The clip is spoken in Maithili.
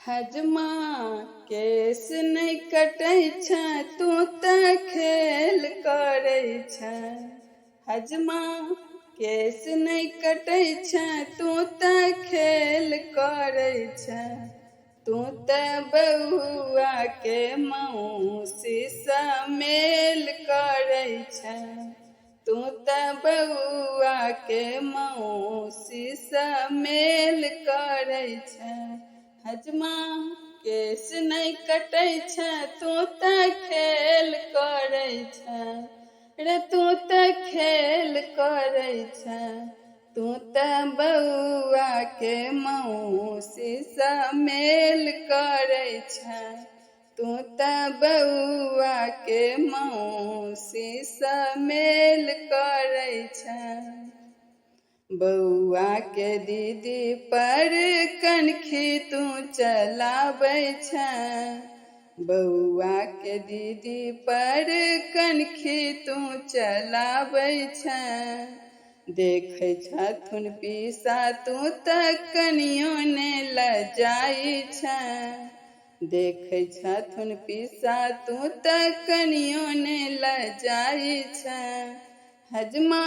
हजमा केस नहीं कटै छ तू त खेल करै छ। हजमा केस नहीं कटै छ तू त खेल करै छ। तू त बउआ के मौसी सा मेल करै छ। तू त बउआ के मौसी सा मेल करै छ। हजमा केस नहीं कटै छ तू त खेल करै छ। रे तू त खेल करै छ। तू त बउआ के मौसी सा मेल करै छ। तू त बउआ के मौसी सा मेल करै छ। बउआ के दीदी पर कनखी तू चलाबै छ। बउआ के दीदी पर कनखी तू चलाबै छ। देखै छथुन पीसा तू त कनियो ने लजाइ छ। देखै छथुन पीसा तू त कनियो ने लजाइ छ। हजमा